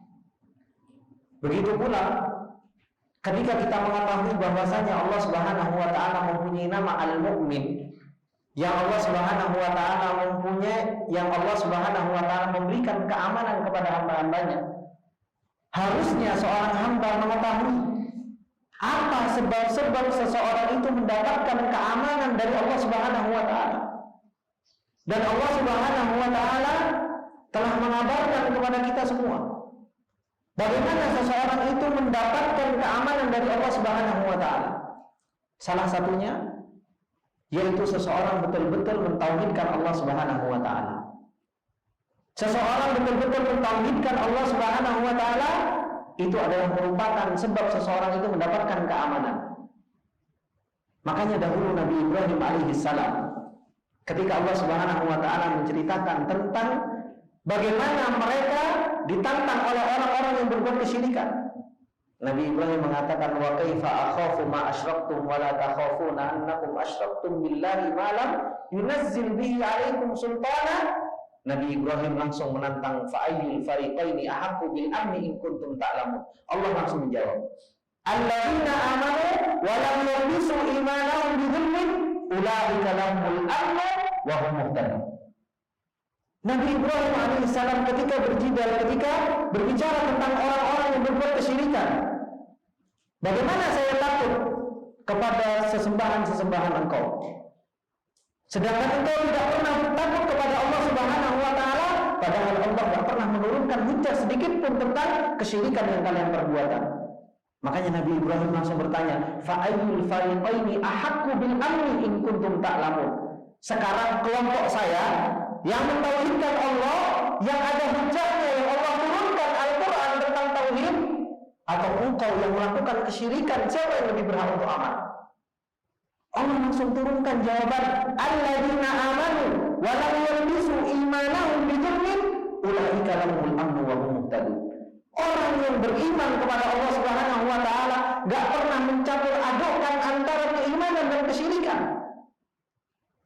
Begitu pula ketika kita mengetahui bahwasanya Allah Subhanahu wa taala mempunyai nama Al-Mu'min, yang Allah Subhanahu wa taala memberikan keamanan kepada hamba-hambanya. Harusnya seorang hamba mengetahui apa sebab-sebab seseorang itu mendapatkan keamanan dari Allah Subhanahu wa taala. Dan Allah Subhanahu wa taala telah mengabarkan kepada kita semua bagaimana seseorang itu mendapatkan keamanan dari Allah Subhanahu wa taala. Salah satunya yaitu seseorang betul-betul mentauhidkan Allah Subhanahu wa taala. Seseorang betul-betul mentauhidkan Allah Subhanahu wa taala, itu adalah merupakan sebab seseorang itu mendapatkan keamanan. Makanya dahulu Nabi Ibrahim alaihissalam, ketika Allah Subhanahu wa taala menceritakan tentang bagaimana mereka ditantang oleh orang-orang yang berbuat kesyirikan, Nabi Ibrahim mengatakan, wa kaifa akhafu ma asyraktum wa la takhafuna annakum asyraktum billahi ma lam yunazzil bihi 'alaikum sultana. Nabi Ibrahim langsung menantang, fa ayyul fariqaini ahaqqu bil amni in kuntum ta'lamun. Allah langsung menjawab, alladzina amanu wa lam yalbisu imanahum bidzulmin ulaika lahumul amnu wa hum muhtadun. Nabi Ibrahim alaihissalam ketika berbicara tentang orang-orang yang berbuat kesyirikan, bagaimana saya takut kepada sesembahan-sesembahan engkau, sedangkan engkau tidak pernah takut kepada Allah Subhanahu wa taala, padahal Allah tidak pernah menurunkan hujah sedikit pun tentang kesyirikan yang kalian perbuatan. Makanya Nabi Ibrahim langsung bertanya, fa ayyul fariqaini ahaqqu bil amni in kuntum ta'lamun. Sekarang kelompok saya yang mentauhidkan Allah, yang ada hujahnya, yang Allah turunkan Al-Quran tentang tauhid, atau engkau yang melakukan kesyirikan, siapa yang lebih berhak untuk aman? Allah langsung turunkan jawaban, alladzina amanu wa lam yalbisu imanahum bidzulmin ulaika lahumul amnu wa hum muhtadun. Orang yang beriman kepada Allah Subhanahu wa taala enggak pernah mencampur adukkan antara keimanan dan kesyirikan.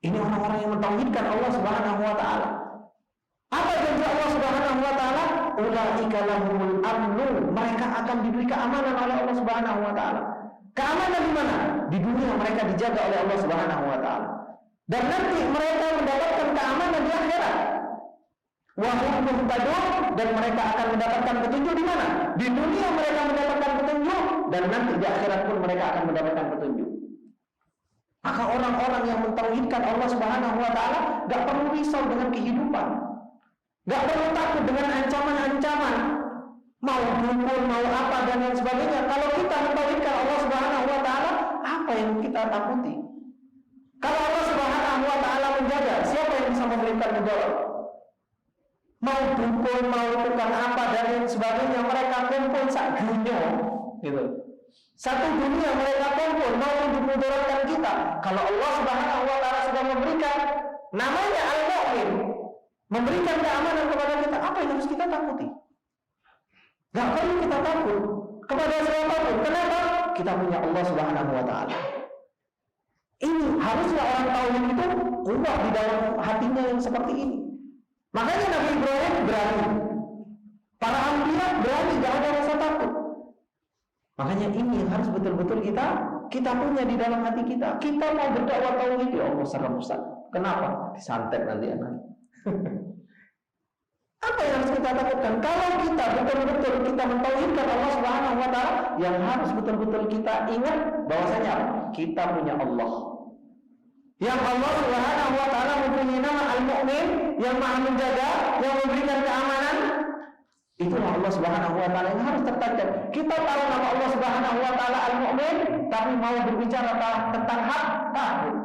Ini orang-orang yang mentauhidkan Allah Subhanahu wa taala. Apa janji Allah Subhanahu wa taala? Ulaika lahumul amnu, mereka akan diberi keamanan oleh Allah Subhanahu wa taala. Keamanan di mana? Di dunia mereka dijaga oleh Allah Subhanahu wa taala. Dan nanti mereka mendapatkan keamanan di akhirat. Wa hum muhtadun, dan mereka akan mendapatkan petunjuk di mana? Di dunia mereka mendapatkan petunjuk, dan nanti di akhirat pun mereka akan mendapatkan petunjuk. Maka orang-orang yang mentauhidkan Allah Subhanahu wa taala enggak perlu risau dengan kehidupan. Enggak perlu takut dengan ancaman-ancaman. Mau dukun, mau apa dan lain sebagainya. Kalau kita mentauhidkan Allah Subhanahu wa taala, apa yang kita takuti? Kalau Allah Subhanahu wa taala menjaga, siapa yang bisa memberikan mudarat? Mau dukun, mau tukang apa dan lain sebagainya, mereka kumpul sak dunia, gitu. Satu dunia mereka kumpul mau untuk mudaratkan kita. Kalau Allah Subhanahu wa taala sudah memberikan namanya Al-Mu'min, memberikan keamanan kepada kita, apa yang harus kita takuti? Gak perlu kita takut kepada siapapun. Kenapa? Kita punya Allah Subhanahu wa taala. Ini harusnya orang tauhid itu kuat di dalam hatinya yang seperti ini. Makanya Nabi Ibrahim berani, para anbiya berani, gak ada rasa takut. Makanya ini yang harus betul-betul kita punya di dalam hati kita. Kita mau berdakwah tauhid, ya Allah serem-serem. Kenapa? Disantet nanti anak. Apa yang harus kita takutkan? Kalau kita betul-betul kita mentauhidkan Allah Subhanahu wa taala, yang harus betul-betul kita ingat bahwasanya kita punya Allah. Yang Allah Subhanahu wa taala mempunyai nama Al-Mu'min, yang Maha menjaga, yang memberikan keamanan. Itulah Allah Subhanahu wa taala yang harus tertanam. Kita tahu nama Allah Subhanahu wa taala Al-Mu'min, tapi mau berbicara tentang hak takut.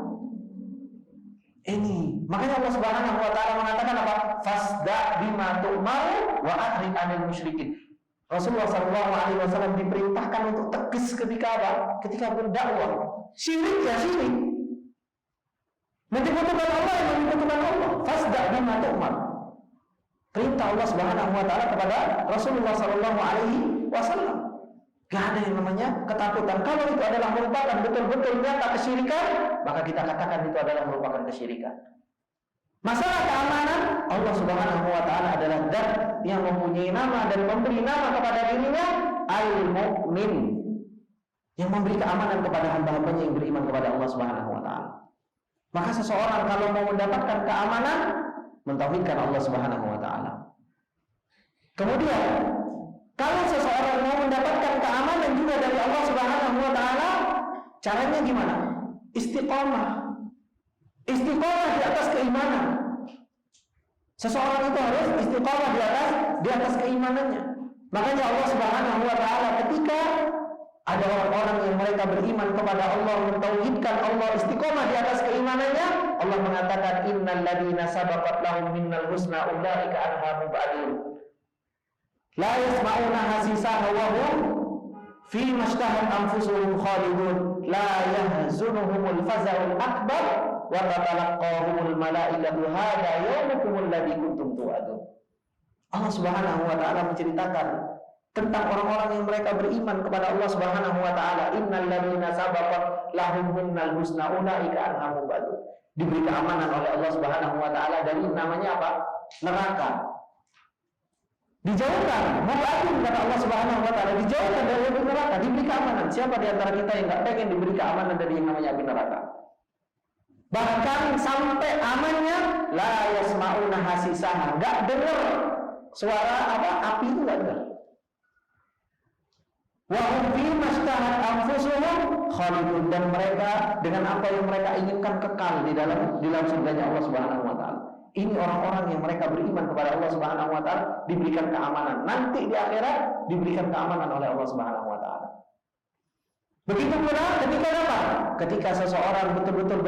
Ini makanya Allah Subhanahu wa taala mengatakan apa? Fasda bima tu'mar wa a'rid 'anil musyrikin. Rasulullah sallallahu alaihi wasallam diperintahkan untuk tegas ketika apa? Ketika berdakwah. Syirik ya syirik. Menyebutkan Allah yang menyebutkan Allah. Fasda bima tu'mar. Perintah Allah Subhanahu wa taala kepada Rasulullah sallallahu alaihi wasallam. Gak ada yang namanya ketakutan. Kalau itu adalah merupakan betul-betul nyata kesyirikan, maka kita katakan itu adalah merupakan kesyirikan. Masalah keamanan, Allah Subhanahu wa taala adalah zat yang mempunyai nama dan memberi nama kepada dirinya Al-Mu'min, yang memberi keamanan kepada hamba-hambanya yang beriman kepada Allah Subhanahu wa taala. Maka seseorang kalau mau mendapatkan keamanan, mentauhidkan Allah Subhanahu wa taala. Kemudian kalau seseorang mau mendapatkan keamanan juga dari Allah Subhanahu wa taala, caranya gimana? Istiqomah. Istiqomah di atas keimanan. Seseorang itu harus istiqomah di atas keimanannya. Makanya Allah Subhanahu wa taala ketika ada orang-orang yang mereka beriman kepada Allah, mentauhidkan Allah, istiqomah di atas keimanannya, Allah mengatakan innal ladzina sabaqat lahum minnal husna ulaika anha mubadun. La yasma'una hasisaha wa hum fi mashtahat anfusuhum khalidun. La yahzunuhumul faza'ul akbar wa tatalaqahumul malaikatu hadza yawmukumul ladzi kuntum tu'adun. Allah Subhanahu wa taala menceritakan tentang orang-orang yang mereka beriman kepada Allah Subhanahu wa taala. Innal ladzina sabaqat lahum minnal husna ulaika anha mubadun. Diberi keamanan oleh Allah Subhanahu wa taala dari namanya apa? Neraka. Dijauhkan, mubadun kata Allah Subhanahu wa taala, dijauhkan dari api neraka, diberi keamanan. Siapa di antara kita yang enggak pengen diberi keamanan dari yang namanya api neraka? Bahkan sampai amannya la yasma'una hasisaha, enggak dengar suara apa? Api itu enggak dengar. Wa hum fi mashtahat anfusuhum khalidun, dan mereka dengan apa yang mereka inginkan kekal di dalam surganya Allah Subhanahu wa taala. Ini orang-orang yang mereka beriman kepada Allah Subhanahu wa taala, diberikan keamanan. Nanti di akhirat diberikan keamanan oleh Allah Subhanahu wa taala. Begitu pula ketika apa? Ketika seseorang betul-betul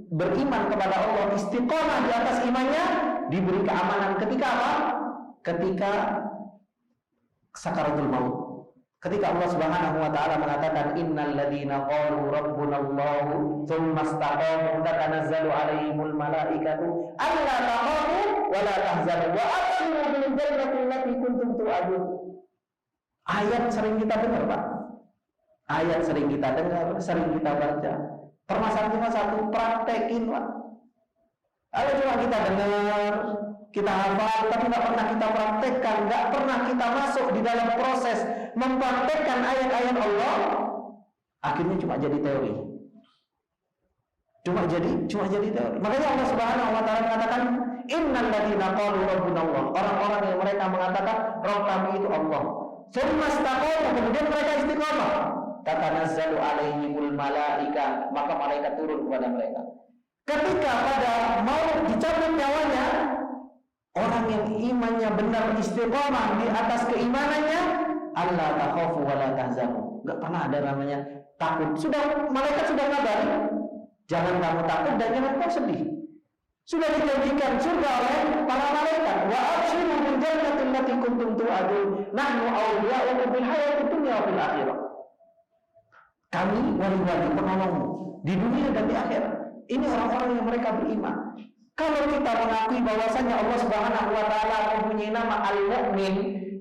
beriman kepada Allah, istiqomah di atas imannya, diberi keamanan ketika apa? Ketika sakaratul maut. Ketika Allah Subhanahu wa taala mengatakan innal ladzina qalu rabbunallahu tsumma istaqamu tatanazzalu alaihimul malaikatu alla takhafu wa la tahzanu wa abshiru bil jannati allati kuntum tu'adun. Ayat sering kita dengar, Pak. Ayat sering kita dengar, sering kita baca. Permasalahan cuma satu, praktekin, Pak. Kalau cuma kita dengar, kita hafal, tapi nggak pernah kita praktekkan, nggak pernah kita masuk di dalam proses mempraktekkan ayat-ayat Allah, Akhirnya cuma jadi teori. Cuma jadi teori. Makanya Allah Subhanahu wa taala mengatakan innal ladzina qalu rabbuna Allah. Orang-orang yang mereka mengatakan Rabb kami itu Allah. Tsumma istaqamu, kemudian mereka istiqamah. Tatanazzalu alaihimul malaika, maka malaikat turun kepada mereka. Ketika pada mau dicabut nyawanya, orang yang imannya benar istiqamah di atas keimanannya, Allah takhafu wa la tahzanu. Enggak pernah ada namanya takut. Malaikat sudah ngabari, jangan kamu takut dan jangan kau sedih. Sudah dijanjikan surga oleh para malaikat. Wa abshiru bil jannati allati kuntum tu'adun. Nahnu awliya'ukum fil hayatid dunya wa fil akhirah. Kami wali-wali penolongmu di dunia dan di akhirat. Ini orang-orang yang mereka beriman. Kalau kita mengakui bahwasanya Allah Subhanahu wa taala mempunyai nama Al-Mu'min,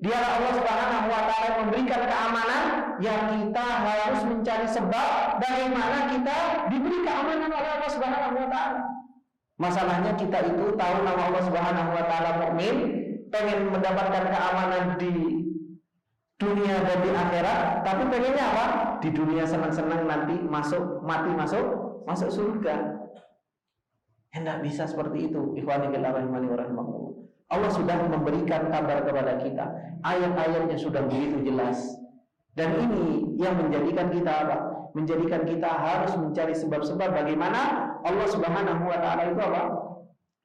dialah Allah Subhanahu wa taala memberikan keamanan, yang kita harus mencari sebab bagaimana kita diberi keamanan oleh Allah Subhanahu wa taala. Masalahnya kita itu tahu nama Allah Subhanahu wa taala Mu'min, pengen mendapatkan keamanan di dunia dan di akhirat, tapi pengennya apa? Di dunia senang-senang, nanti mati masuk surga. Tidak bisa seperti itu. Ikhwani fillah rahimani wa rahimakumullah. Allah sudah memberikan kabar kepada kita. Ayat-ayatnya sudah begitu jelas. Dan ini yang menjadikan kita apa? Menjadikan kita harus mencari sebab-sebab bagaimana Allah Subhanahu wa taala itu apa?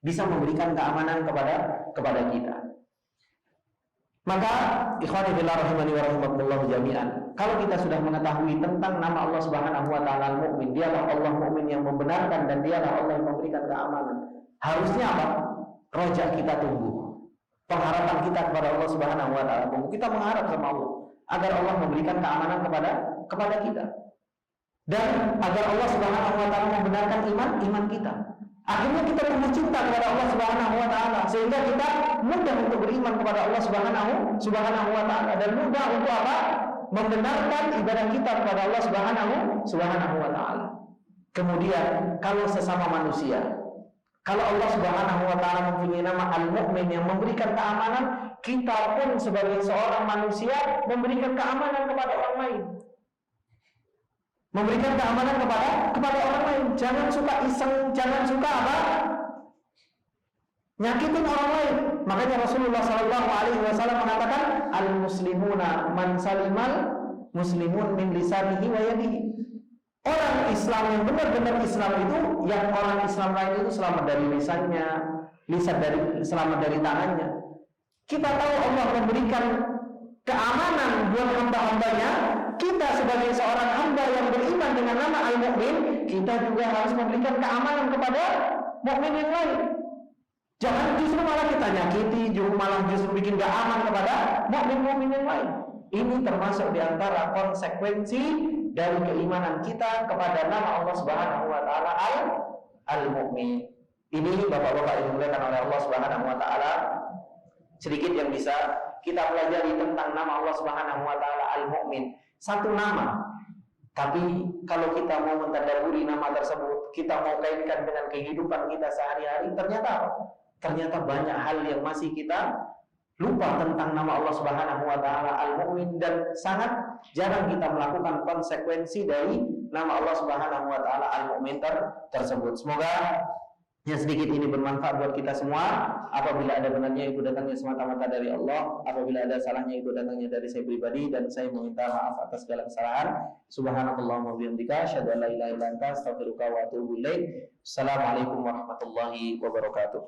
Bisa memberikan keamanan kepada kita. Maka ikhwani fillah rahimani wa rahimakumullah jami'an, kalau kita sudah mengetahui tentang nama Allah Subhanahu wa taala Al-Mu'min, dialah Allah Mu'min yang membenarkan dan dialah Allah yang memberikan keamanan. Harusnya apa? Roja kita tumbuh. Pengharapan kita kepada Allah Subhanahu wa taala tumbuh. Kita mengharap sama Allah agar Allah memberikan keamanan kepada kita. Dan agar Allah Subhanahu wa taala membenarkan iman kita. Akhirnya kita tumbuh cinta kepada Allah Subhanahu wa taala sehingga kita mudah untuk beriman kepada Allah Subhanahu wa taala dan mudah untuk apa? Membenarkan ibadah kita kepada Allah Subhanahu wa taala. Kemudian kalau sesama manusia, kalau Allah Subhanahu wa taala mempunyai nama Al-Mu'min yang memberikan keamanan, kita pun sebagai seorang manusia memberikan keamanan kepada orang lain. Memberikan keamanan kepada orang lain. Jangan suka iseng, jangan suka apa? Nyakitin orang lain. Makanya Rasulullah SAW mengatakan, al-muslimuna man salimal muslimun min lisanihi wa yadihi. Orang Islam yang benar-benar Islam itu, yang orang Islam lain itu selamat dari lisannya, selamat dari tangannya. Kita tahu Allah memberikan keamanan buat hamba-hambanya. Kita sebagai seorang hamba yang beriman dengan nama Al-Mu'min, kita juga harus memberikan keamanan kepada mukmin yang lain. Jangan justru malah kita nyakiti, justru bikin gak aman kepada mukmin-mukmin yang lain. Ini termasuk diantara konsekuensi dari keimanan kita kepada nama Allah Subhanahu wa taala Al-Mu'min. Ini Bapak-bapak yang dimuliakan oleh Allah Subhanahu wa taala, sedikit yang bisa kita pelajari tentang nama Allah Subhanahu wa taala Al-Mu'min. Satu nama, tapi kalau kita mau mentadaburi nama tersebut, kita mau kaitkan dengan kehidupan kita sehari-hari, ternyata banyak hal yang masih kita lupa tentang nama Allah Subhanahu wa taala Al-Mu'min, dan sangat jarang kita melakukan konsekuensi dari nama Allah Subhanahu wa taala Al-Mu'min tersebut. Semoga yang sedikit ini bermanfaat buat kita semua. Apabila ada benarnya itu datangnya semata-mata dari Allah, apabila ada salahnya itu datangnya dari saya pribadi, dan saya meminta maaf atas segala kesalahan. Subhanakallahumma wa bihamdika asyhadu an la ilaha illa anta astaghfiruka wa atubu ilaik. Assalamualaikum warahmatullahi wabarakatuh.